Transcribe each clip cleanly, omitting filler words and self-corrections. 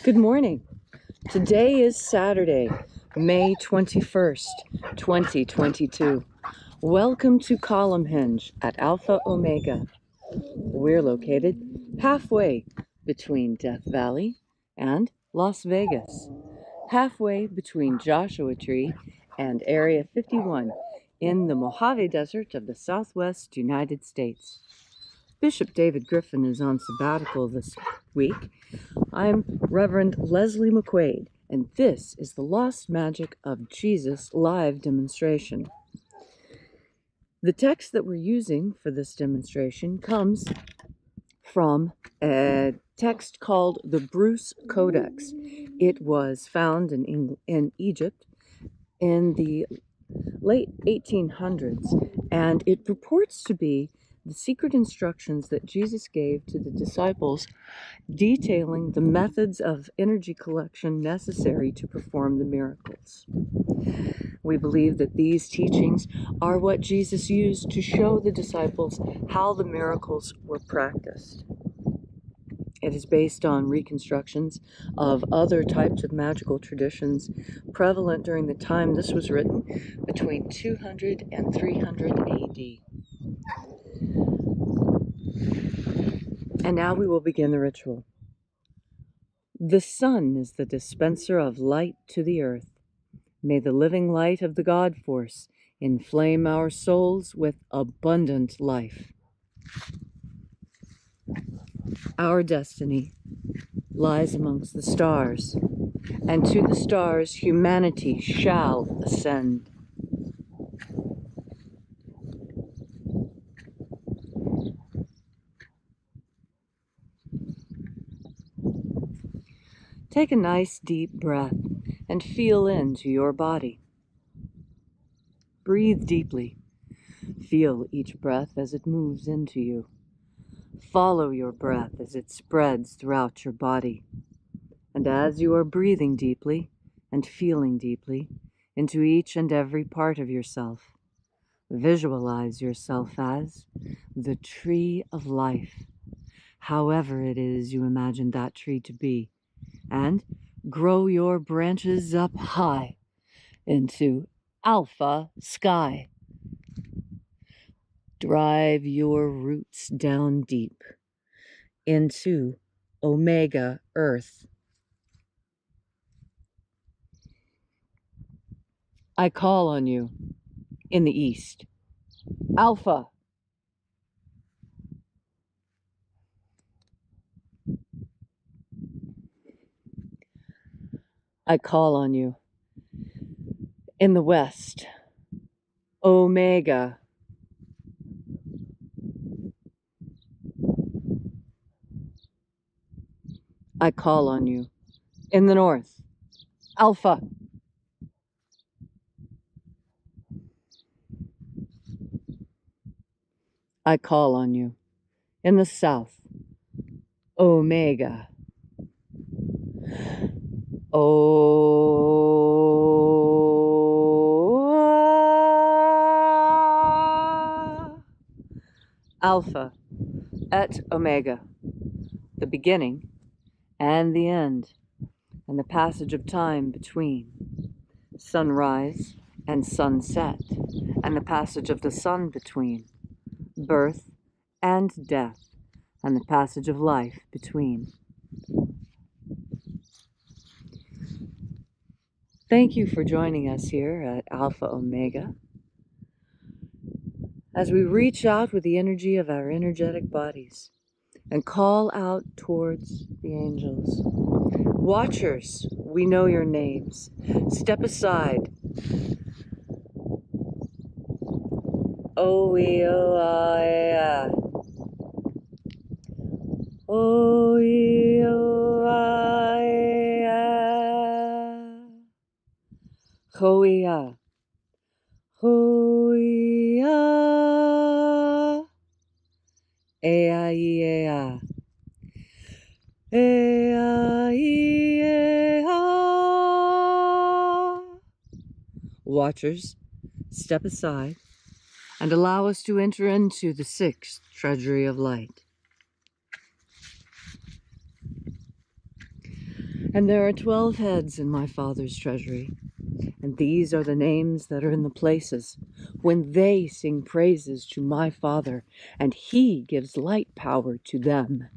Good morning. Today is Saturday, May 21st, 2022. Welcome to Columnhenge at Alpha Ωmega. We're located halfway between Death Valley and Las Vegas, halfway between Joshua Tree and Area 51 in the Mojave Desert of the Southwest United States. Bishop David Griffin is on sabbatical this week. I'm Reverend Leslie McQuade, and this is the Lost Magic of Jesus live demonstration. The text that we're using for this demonstration comes from a text called the Bruce Codex. It was found in Egypt in the late 1800s, and it purports to be the secret instructions that Jesus gave to the disciples detailing the methods of energy collection necessary to perform the miracles. We believe that these teachings are what Jesus used to show the disciples how the miracles were practiced. It is based on reconstructions of other types of magical traditions prevalent during the time this was written, between 200 and 300 AD. And now we will begin the ritual. The sun is the dispenser of light to the earth. May the living light of the God force inflame our souls with abundant life. Our destiny lies amongst the stars, and to the stars humanity shall ascend. Take a nice deep breath and feel into your body. Breathe deeply. Feel each breath as it moves into you. Follow your breath as it spreads throughout your body. And as you are breathing deeply and feeling deeply into each and every part of yourself, visualize yourself as the tree of life, however it is you imagine that tree to be, and grow your branches up high into alpha sky. Drive your roots down deep into omega earth. I call on you in the east. Alpha. I call on you in the west. Omega. I call on you in the north. Alpha. I call on you in the south. Omega. Alpha et Omega, the beginning and the end, and the passage of time between, sunrise and sunset, and the passage of the sun between, birth and death, and the passage of life between. Thank you for joining us here at Alpha Ωmega as we reach out with the energy of our energetic bodies and call out towards the angels. Watchers, we know your names. Step aside. O-E-O-I-A. O-E-O-I-A. Ho-E-A. Ho-E-A. E-I-E-A. E-I-E-A. Watchers, step aside and allow us to enter into the sixth Treasury of Light. And there are 12 heads in my Father's treasury, and these are the names that are in the places when they sing praises to my Father, and He gives light power to them.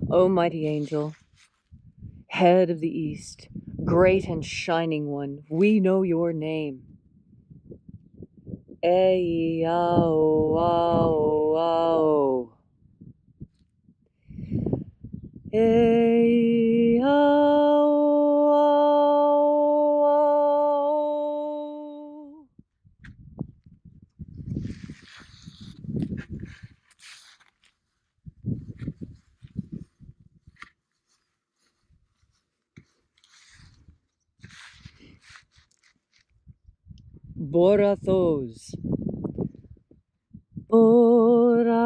O mighty angel, head of the east, great and shining one, we know your name. Ei-ao-ao-ao. Ei-ao-ao-ao. Borathos. Borathos.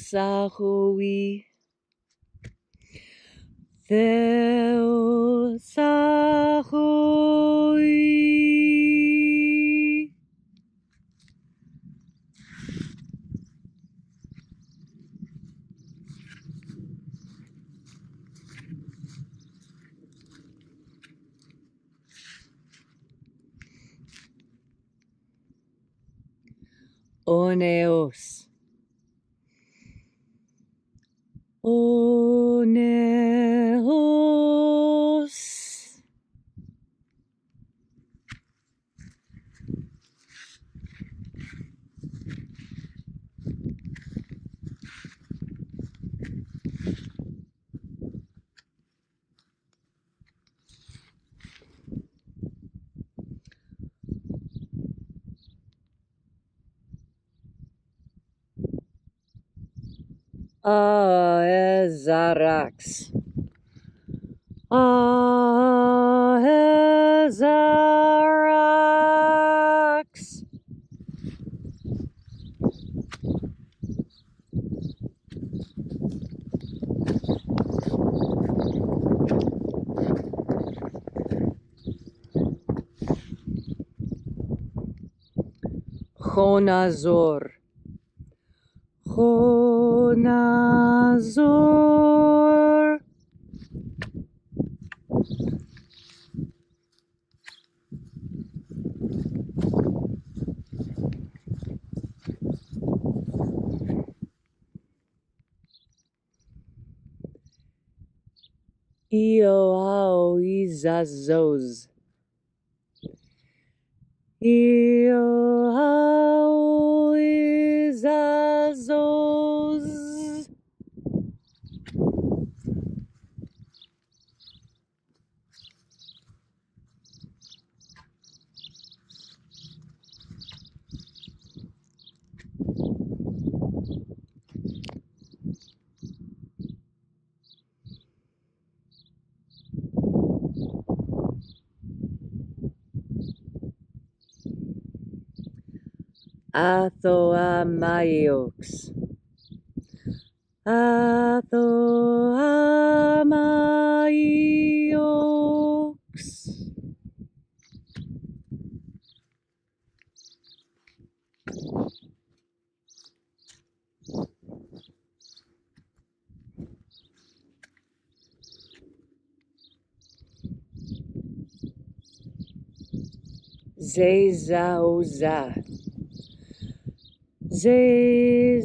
Theosahui. Theosahui. Oneos. Oneos. Aezarax. Aezarax. Chonazor. Chonazor. Ioao-izazos. Ioao-izazos. Athoamaiox. Athoamaiox. Zezaoza. Zezaoza.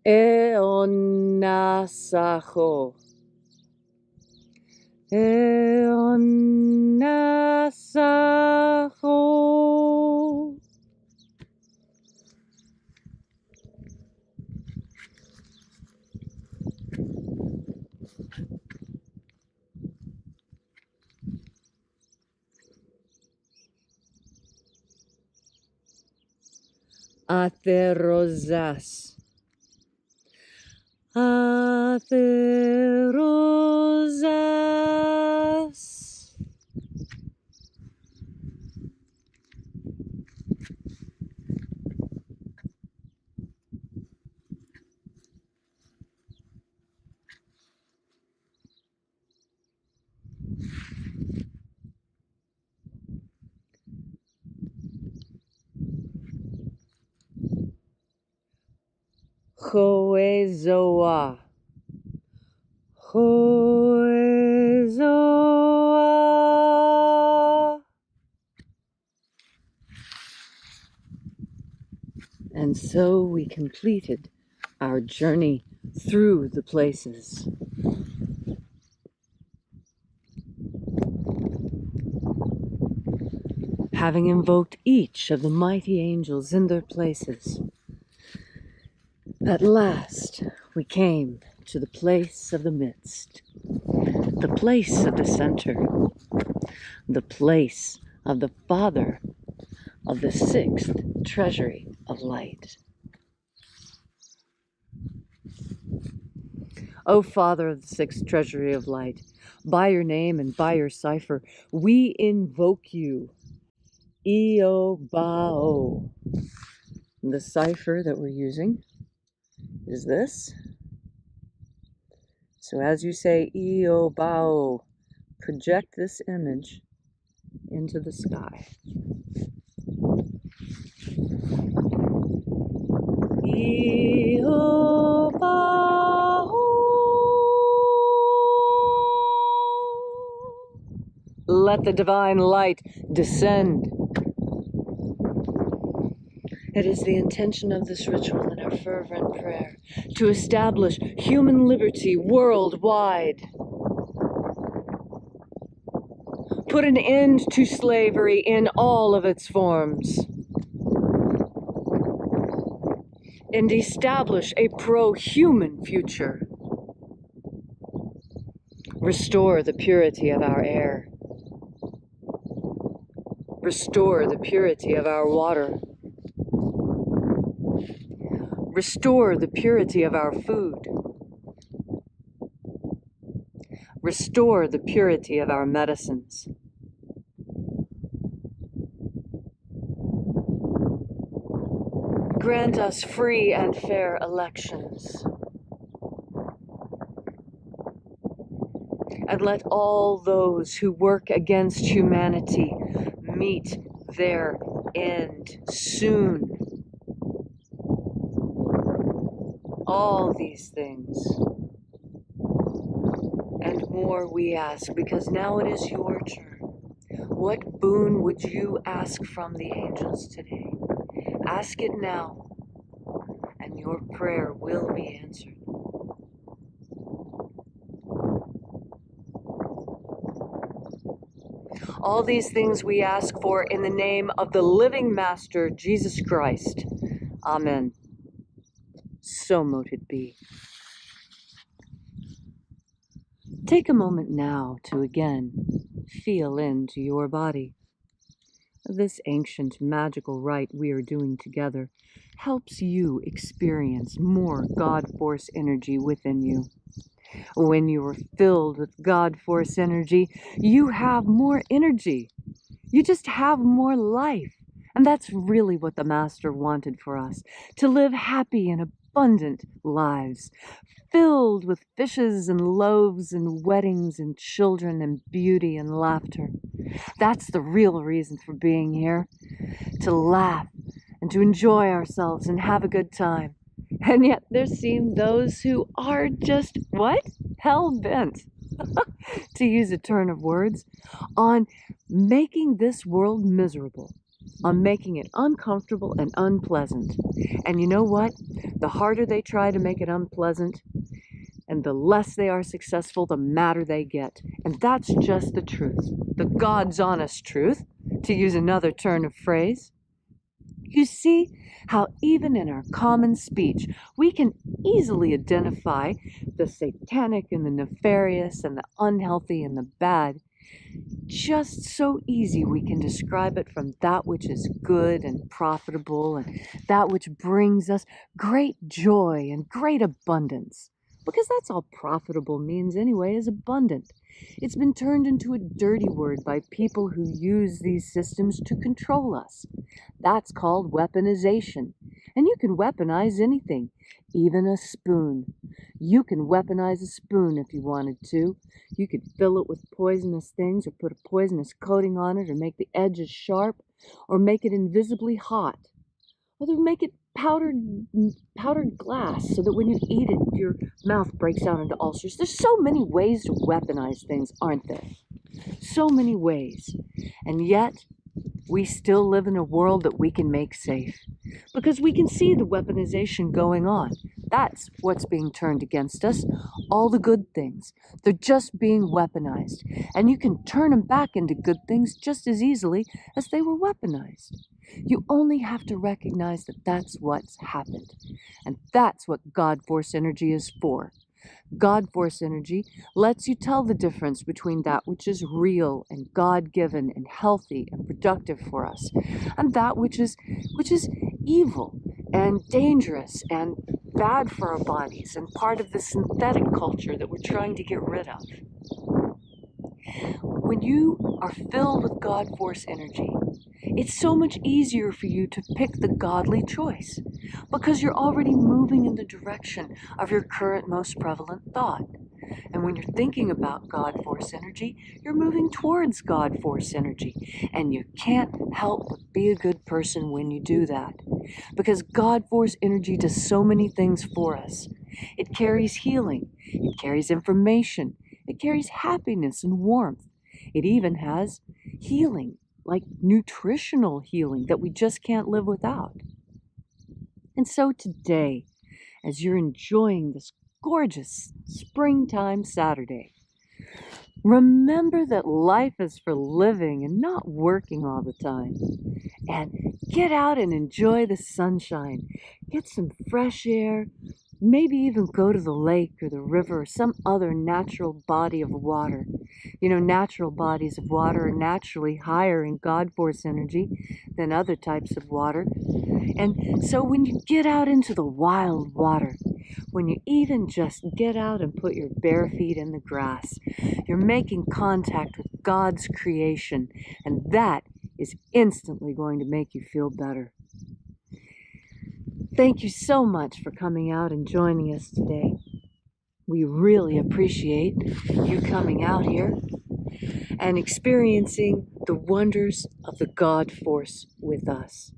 Eonasacho. Eonasacho. Atherosas. Atherosas. Hoezoa. Hoezoa. And so we completed our journey through the places. Having invoked each of the mighty angels in their places, at last we came to the place of the midst, the place of the center, the place of the Father of the sixth Treasury of Light. O Father of the sixth Treasury of Light, by your name and by your cipher, we invoke you. Eobao. The cipher that we're using is this. So as you say Eobao, project this image into the sky. Eobao. Let the divine light descend. It is the intention of this ritual and our fervent prayer to establish human liberty worldwide. Put an end to slavery in all of its forms. And establish a pro-human future. Restore the purity of our air. Restore the purity of our water. Restore the purity of our food. Restore the purity of our medicines. Grant us free and fair elections. And let all those who work against humanity meet their end soon. All these things and more we ask, because now it is your turn. What boon would you ask from the angels today? Ask it now, and your prayer will be answered. All these things we ask for in the name of the living Master, Jesus Christ. Amen. So mote it be. Take a moment now to again feel into your body. This ancient magical rite we are doing together helps you experience more God Force energy within you. When you are filled with God Force energy, you have more energy. You just have more life. And that's really what the Master wanted for us, to live happy and abundant lives, filled with fishes and loaves and weddings and children and beauty and laughter. That's the real reason for being here, to laugh and to enjoy ourselves and have a good time. And yet there seem those who are just, what? Hell-bent, to use a turn of words, on making this world miserable, on making it uncomfortable and unpleasant. And you know what? The harder they try to make it unpleasant, and the less they are successful, the madder they get. And that's just the truth, the God's honest truth, to use another turn of phrase. You see how even in our common speech, we can easily identify the satanic and the nefarious and the unhealthy and the bad, just so easy we can describe it from that which is good and profitable and that which brings us great joy and great abundance. Because that's all profitable means anyway, is abundant. It's been turned into a dirty word by people who use these systems to control us. That's called weaponization. And you can weaponize anything, even a spoon. You can weaponize a spoon if you wanted to. You could fill it with poisonous things or put a poisonous coating on it or make the edges sharp or make it invisibly hot. Or make it powdered glass so that when you eat it, your mouth breaks out into ulcers. There's so many ways to weaponize things, aren't there? So many ways. And yet, we still live in a world that we can make safe because we can see the weaponization going on. That's what's being turned against us. All the good things. They're just being weaponized. And you can turn them back into good things just as easily as they were weaponized. You only have to recognize that that's what's happened. And that's what God Force energy is for. God Force energy lets you tell the difference between that which is real and God-given and healthy and productive for us, and that which is evil and dangerous and bad for our bodies and part of the synthetic culture that we're trying to get rid of. When you are filled with God Force energy, it's so much easier for you to pick the godly choice because you're already moving in the direction of your current most prevalent thought. And when you're thinking about God Force energy, you're moving towards God Force energy. And you can't help but be a good person when you do that. Because God Force energy does so many things for us. It carries healing. It carries information. It carries happiness and warmth. It even has healing, like nutritional healing that we just can't live without. And so today, as you're enjoying this gorgeous springtime Saturday, remember that life is for living and not working all the time. And get out and enjoy the sunshine. Get some fresh air. Maybe even go to the lake or the river or some other natural body of water. You know, natural bodies of water are naturally higher in God Force energy than other types of water. And so when you get out into the wild water, when you even just get out and put your bare feet in the grass, you're making contact with God's creation, and that is instantly going to make you feel better. Thank you so much for coming out and joining us today. We really appreciate you coming out here and experiencing the wonders of the God Force with us.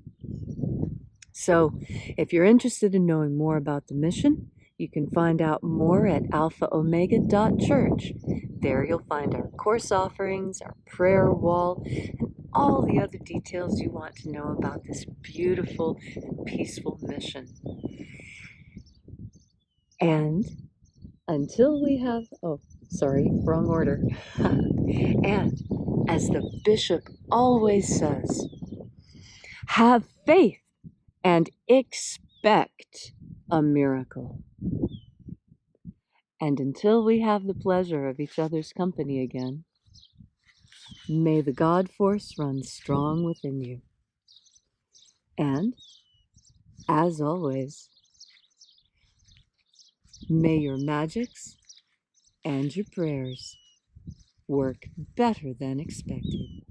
So, if you're interested in knowing more about the mission, you can find out more at alphaomega.church. There you'll find our course offerings, our prayer wall, and all the other details you want to know about this beautiful and peaceful mission. And until we have, wrong order. And as the bishop always says, have faith and expect a miracle. And until we have the pleasure of each other's company again, may the God Force run strong within you. And, as always, may your magics and your prayers work better than expected.